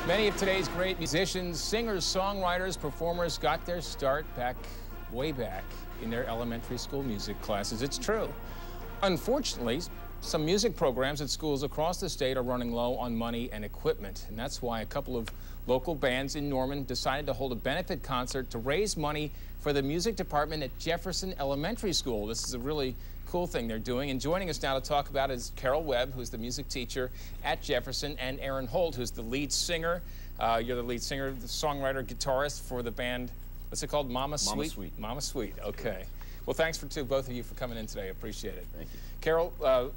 Many of today's great musicians, singers, songwriters, performers got their start way back in their elementary school music classes. It's true. Unfortunately, some music programs at schools across the state are running low on money and equipment, and that's why a couple of local bands in Norman decided to hold a benefit concert to raise money for the music department at Jefferson Elementary School. This is a really cool thing they're doing, and joining us now to talk about it is Carol Webb, who's the music teacher at Jefferson, and Aaron Holt, who's the lead singer. You're the lead singer, the songwriter, guitarist for the band, what's it called, Mama Sweet? Mama Sweet. Mama Sweet, okay. Well, thanks to both of you for coming in today. I appreciate it. Thank you. Carol,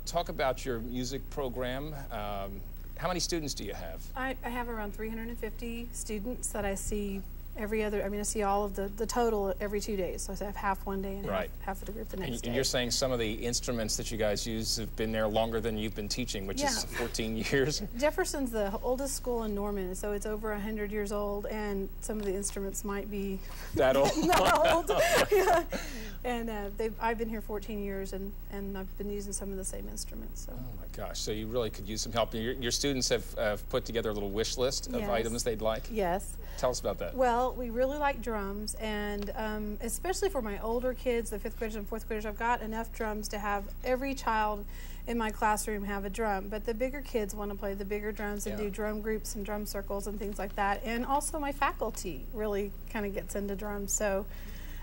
talk about your music program. How many students do you have? I have around 350 students that I see every other, I see all of the total every 2 days. So I have half one day and half of the group the next day. And you're saying some of the instruments that you guys use have been there longer than you've been teaching, which is 14 years. Jefferson's the oldest school in Norman, so it's over 100 years old, and some of the instruments might be that old. Not old. Yeah. And I've been here 14 years, and I've been using some of the same instruments. So. Oh my gosh! So you really could use some help. Your students have put together a little wish list of items they'd like. Yes. Tell us about that. Well, we really like drums, and especially for my older kids, the 5th graders and 4th graders, I've got enough drums to have every child in my classroom have a drum. But the bigger kids want to play the bigger drums and do drum groups and drum circles and things like that. And also my faculty really kind of gets into drums. So.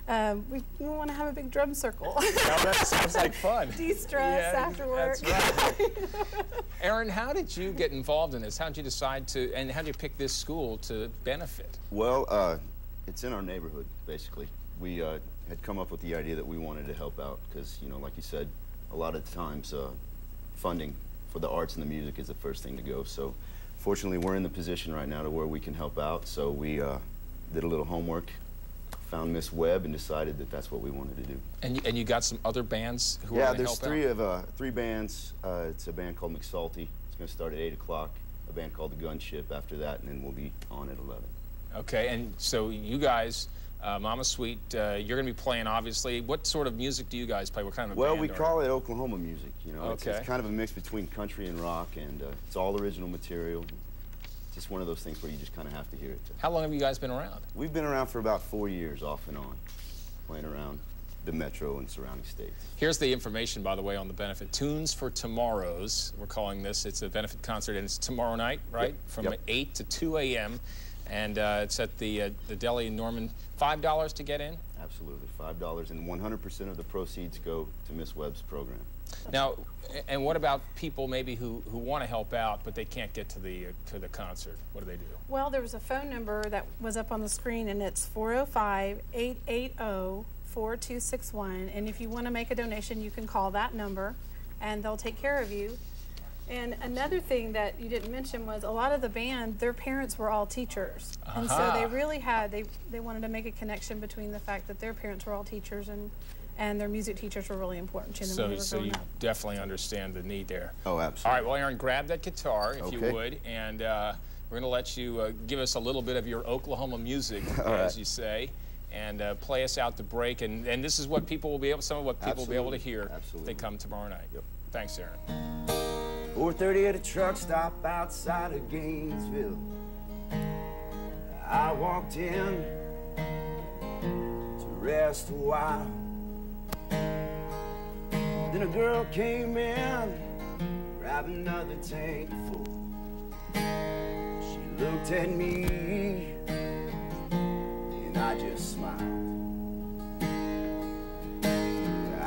We want to have a big drum circle. Now that sounds like fun. De-stress after work. That's right. Aaron, how did you get involved in this? How did you decide to, and how did you pick this school to benefit? Well, it's in our neighborhood, basically. We had come up with the idea that we wanted to help out because, you know, like you said, a lot of times funding for the arts and the music is the first thing to go. So fortunately, we're in the position right now to where we can help out. So we did a little homework, found Miss Webb, and decided that that's what we wanted to do. And you got some other bands who are going to help out? Yeah, there's three bands. It's a band called McSalty. It's going to start at 8 o'clock. A band called The Gunship after that, and then we'll be on at 11. Okay, and so you guys, Mama Sweet, you're going to be playing, obviously. What sort of music do you guys play? What kind of a band we call it Oklahoma music. You know, okay. It's kind of a mix between country and rock, and it's all original material. Just one of those things where you just kind of have to hear it. How long have you guys been around? We've been around for about 4 years, off and on, playing around the metro and surrounding states. Here's the information, by the way, on the benefit. Tunes for Tomorrows, we're calling this. It's a benefit concert, and it's tomorrow night, right? Yep. From 8 to 2 a.m., and it's at the deli in Norman. $5 to get in? Absolutely, $5, and 100% of the proceeds go to Miss Webb's program. Now, and what about people maybe who want to help out, but they can't get to the concert? What do they do? Well, there was a phone number that was up on the screen, and it's 405-880-4261. And if you want to make a donation, you can call that number, and they'll take care of you. And another thing that you didn't mention was a lot of the band, their parents were all teachers. And so they really had, they wanted to make a connection between the fact that their parents were all teachers and their music teachers were really important to them when they were growing up. Definitely understand the need there. Oh, absolutely. All right, well, Aaron, grab that guitar, if you would, and we're going to let you give us a little bit of your Oklahoma music, as you say, and play us out the break. And this is what people will be able, some of what people will be able to hear if they come tomorrow night. Yep. Thanks, Aaron. 4:30 at a truck stop outside of Gainesville. I walked in to rest a while. Then a girl came in, grabbed another tank full. She looked at me, and I just smiled.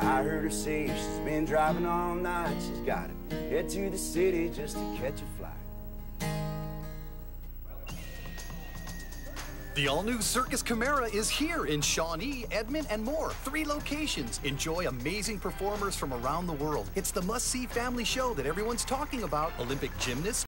I heard her say she's been driving all night. She's got to head to the city just to catch a flight. The all-new Circus Chimera is here in Shawnee, Edmond, and more. 3 locations. Enjoy amazing performers from around the world. It's the must-see family show that everyone's talking about. Olympic gymnasts,